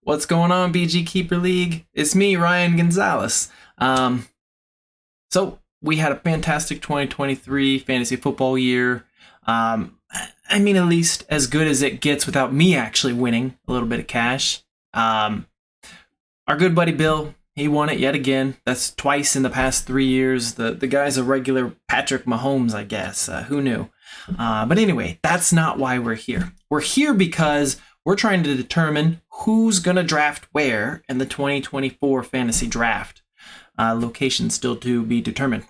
What's going on, BG Keeper League? It's me, Ryan Gonzalez. So we had a fantastic 2023 fantasy football year. At least as good as it gets without me actually winning a little bit of cash. Our good buddy Bill, he won it yet again. That's twice in the past 3 years. The guy's a regular Patrick Mahomes, I guess. Who knew? But anyway, that's not why we're here. We're here because we're trying to determine who's going to draft where in the 2024 fantasy draft. Location still to be determined.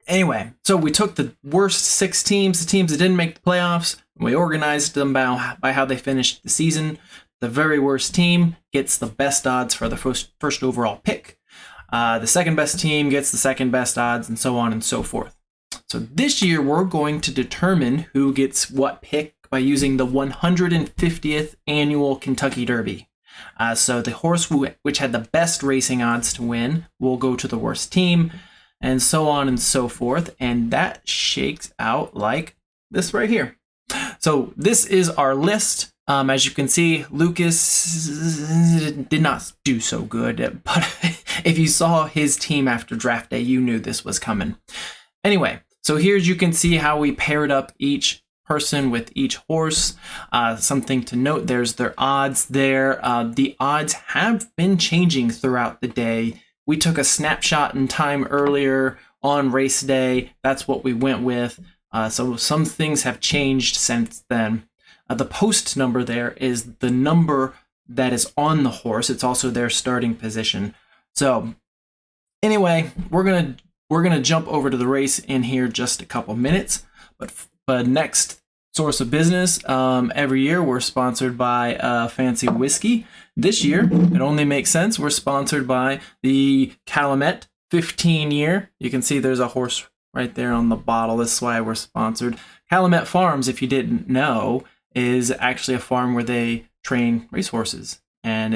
Anyway, so we took the worst 6 teams, the teams that didn't make the playoffs, and we organized them by how they finished the season. The very worst team gets the best odds for the first overall pick. The second best team gets the second best odds, and so on and so forth. So this year, we're going to determine who gets what pick by using the 150th annual Kentucky Derby. So the horse which had the best racing odds to win will go to the worst team, and so on and so forth. And that shakes out like this right here. So this is our list. As you can see, Lucas did not do so good, but if you saw his team after draft day, you knew this was coming. Anyway, so here you can see how we paired up each person with each horse. Something to note, there's their odds there. The odds have been changing throughout the day. We took a snapshot in time earlier on race day. That's what we went with. So some things have changed since then. The post number there is the number that is on the horse. It's also their starting position. So anyway, we're gonna jump over to the race in here just a couple minutes. But next source of business, every year we're sponsored by Fancy Whiskey. This year, it only makes sense. We're sponsored by the Calumet 15 year. You can see there's a horse right there on the bottle. That's why we're sponsored. Calumet Farms, if you didn't know, is actually a farm where they train racehorses. And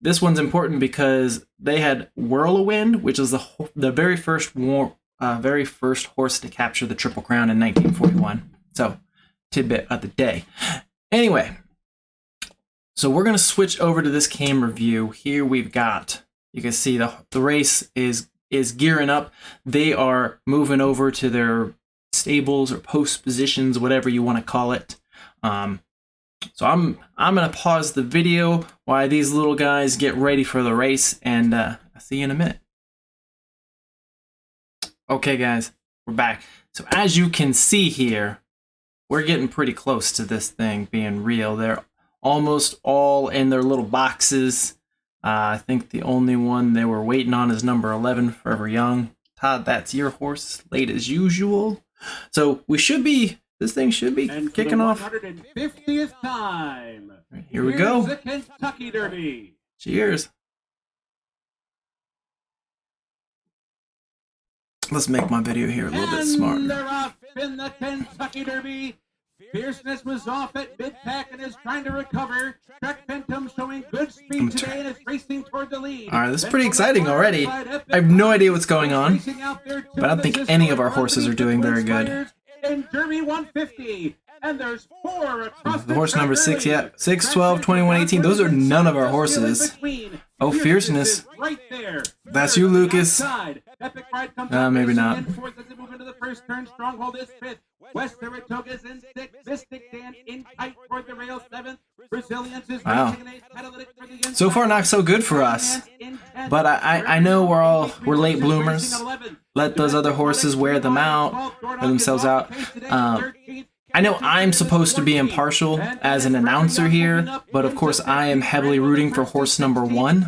this one's important because they had Whirlwind, which is the very first horse to capture the Triple Crown in 1941. So, tidbit of the day. Anyway, so we're going to switch over to this camera view. Here we've got, you can see the race is gearing up. They are moving over to their stables or post positions, whatever you want to call it. So I'm going to pause the video while these little guys get ready for the race, and I'll see you in a minute. Okay, guys, we're back. So as you can see here, we're getting pretty close to this thing being real. They're almost all in their little boxes. I think the only one they were waiting on is number 11, Forever Young. Todd, that's your horse, late as usual. So this thing should be kicking off. 150th time. Here we go. The Kentucky Derby. Cheers. Let's make my video here a little bit smarter. They're off in the Kentucky Derby. Fierceness was off at mid-pack and is trying to recover. Trek Phantom showing good speed today and is racing toward the lead. All right, this is pretty exciting already. I have no idea what's going on, but I don't think any of our horses are doing very good. In Derby 150, and there's 4 across the horse number 6, yeah. 6, 12, 21, 18. Those are none of our horses. Oh, Fierceness. Right there. That's you, Lucas. Maybe not. The first turn, Stronghold is 5th. West Saratoga's in 6th. Mystic Dan in tight toward the rail 7th. Brazilians is wow. So far, not so good for us. But I know we're late bloomers. Let those other horses wear themselves out. I know I'm supposed to be impartial as an announcer here, but of course I am heavily rooting for horse number 1.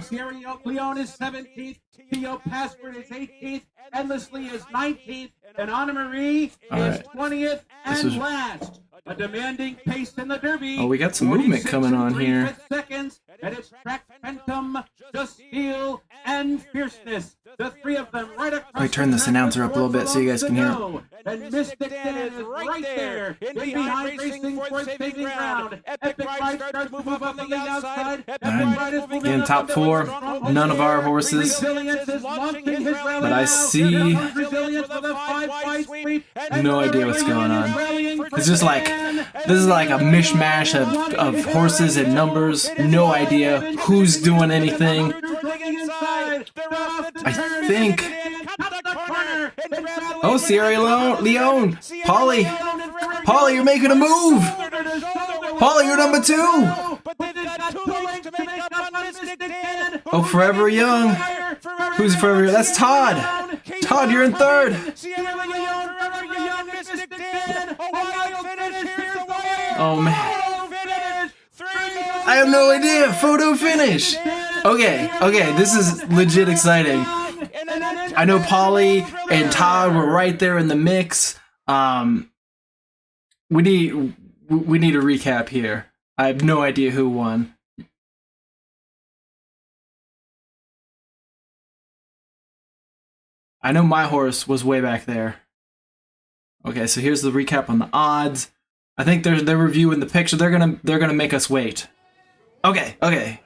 Leon is 17th. Theo Password is 18th. Endlessly is 19th. And Anna Marie is 20th and last. A demanding pace in the Derby. Oh, we got some movement coming on here. Seconds, and it's Track Phantom, Just Steel, and Fierceness. The 3 of them right across. Let me turn this announcer up a little bit so you guys can hear it. And Mystic Dan is right there. In behind racing for saving ground. Epic Ride starts to move up on the outside. Epic Ride is moving in top 4. None of our horses. But I see no idea what's going on. It's just like, this is like a mishmash of horses and numbers. No idea who's doing anything. I think. Oh, Sierra Leone. Polly, you're making a move. Polly, you're number 2. Oh, Forever Young. Who's Forever Young? That's Todd. Todd, you're in 3rd. Oh, man. I have no idea. Photo finish. Okay, this is legit exciting. I know Polly and Todd were right there in the mix. We need a recap here. I have no idea who won. I know my horse was way back there. Okay, so here's the recap on the odds. I think they're reviewing the picture. They're gonna make us wait. Okay.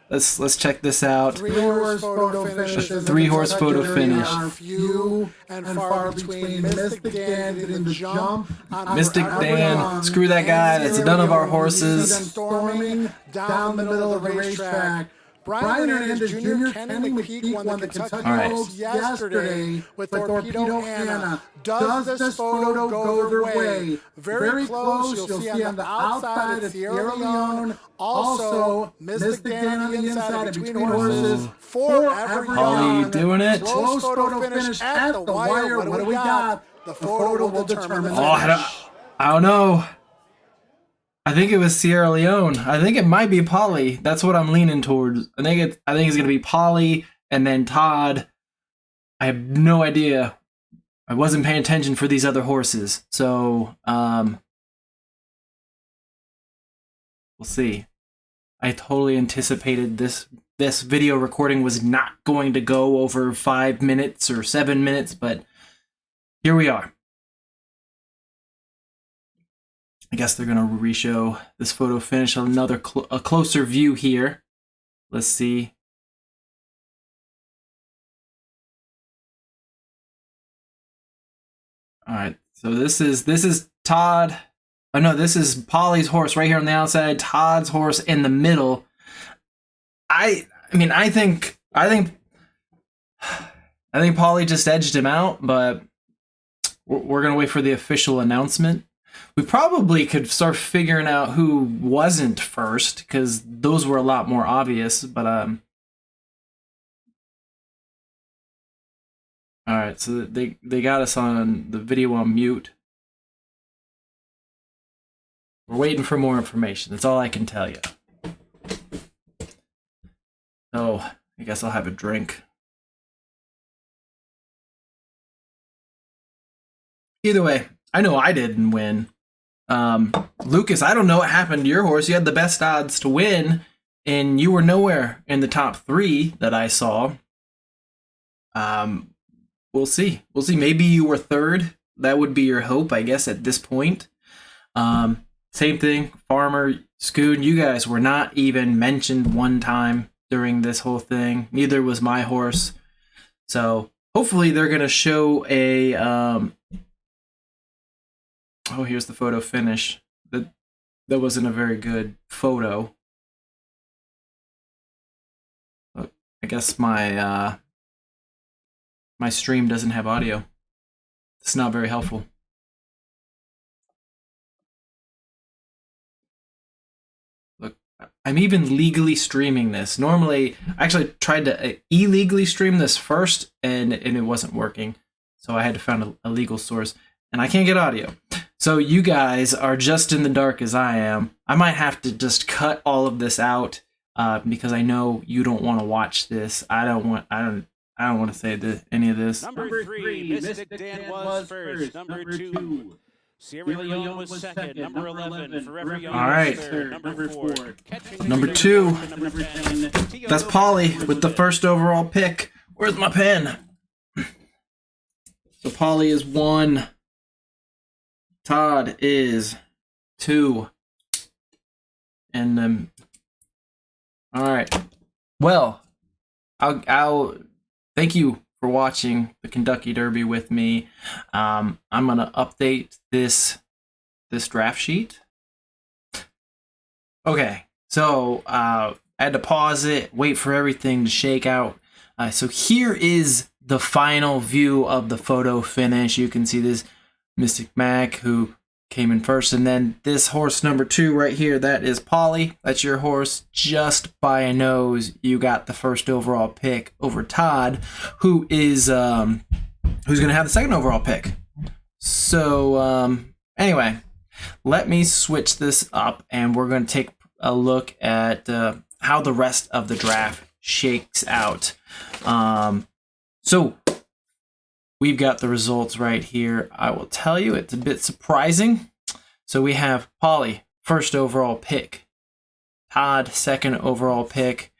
Let's check this out. 3-horse photo finish. 3-horse photo finish. Few and far between. Mystic Dan didn't jump. Mystic Dan, screw that guy. That's none of our horses. Storming down the middle of the racetrack. Brian Hernandez Jr., Kenny McPeak won the Kentucky Oaks yesterday with Torpedo Anna. Does this photo go their way? Very close. You'll see on the outside of Sierra Leone. Also, Mystic Dan on the inside of between horses. Forever Young. Polly doing it. Close photo finish at the wire. What do we got? The photo will determine the finish. I don't know. I think it was Sierra Leone. I think it might be Polly. That's what I'm leaning towards. I think it's gonna be Polly and then Todd. I have no idea. I wasn't paying attention for these other horses, so we'll see. I totally anticipated this video recording was not going to go over 5 minutes or 7 minutes, but here we are. I guess they're gonna re-show this photo finish on a closer view here. Let's see. All right, so this is Todd. Oh no, this is Polly's horse right here on the outside. Todd's horse in the middle. I think Polly just edged him out, but we're gonna wait for the official announcement. We probably could start figuring out who wasn't first, because those were a lot more obvious, but all right, so they got us on the video on mute. We're waiting for more information. That's all I can tell you. So, I guess I'll have a drink. Either way, I know I didn't win. Lucas, I don't know what happened to your horse. You had the best odds to win, and you were nowhere in the top 3 that I saw. We'll see. Maybe you were 3rd. That would be your hope, I guess, at this point. Same thing, Farmer, Scoon, you guys were not even mentioned one time during this whole thing. Neither was my horse. So hopefully they're gonna show a oh, here's the photo finish. That wasn't a very good photo. But I guess my my stream doesn't have audio. It's not very helpful. Look, I'm even legally streaming this. Normally, I actually tried to illegally stream this first, and it wasn't working. So I had to find a legal source, and I can't get audio. So you guys are just in the dark as I am. I might have to just cut all of this out because I know you don't want to watch this. I don't want to say any of this. Number 3, Mystic Dan was first. Number 2, Sierra Leone was second. Number 11, Forever Young was third. Number 4, Number 2. That's Polly with the first overall pick. Where's my pen? So Polly is 1. Todd is 2. And all right. Well, I'll thank you for watching the Kentucky Derby with me. I'm gonna update this this draft sheet. Okay, so I had to pause it, wait for everything to shake out. So here is the final view of the photo finish. You can see this Mystic Mac who came in first, and then this horse number 2 right here, that is Polly. That's your horse. Just by a nose, you got the first overall pick over Todd, who is who's going to have the second overall pick. So anyway, let me switch this up, and we're going to take a look at how the rest of the draft shakes out. So we've got the results right here. I will tell you, it's a bit surprising. So we have Polly, first overall pick. Todd, second overall pick.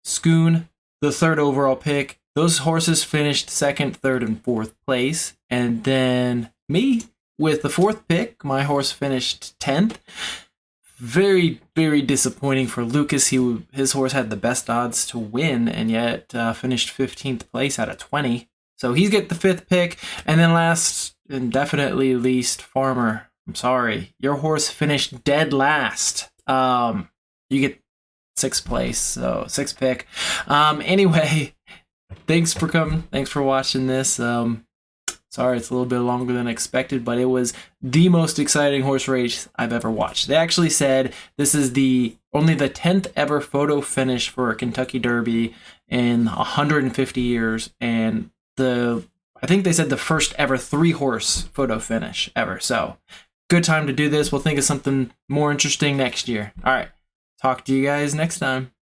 Schoon, the third overall pick. Those horses finished second, third, and fourth place. And then me, with the fourth pick, my horse finished 10th. Very, very disappointing for Lucas. His horse had the best odds to win, and yet finished 15th place out of 20. So he's get the 5th pick. And then last and definitely least, Farmer. I'm sorry, your horse finished dead last. You get 6th place, so 6th pick. Anyway, thanks for coming. Thanks for watching this. Sorry, it's a little bit longer than expected, but it was the most exciting horse race I've ever watched. They actually said this is only the 10th ever photo finish for a Kentucky Derby in 150 years, and I think they said the first ever 3-horse photo finish ever. So, good time to do this. We'll think of something more interesting next year. All right, talk to you guys next time.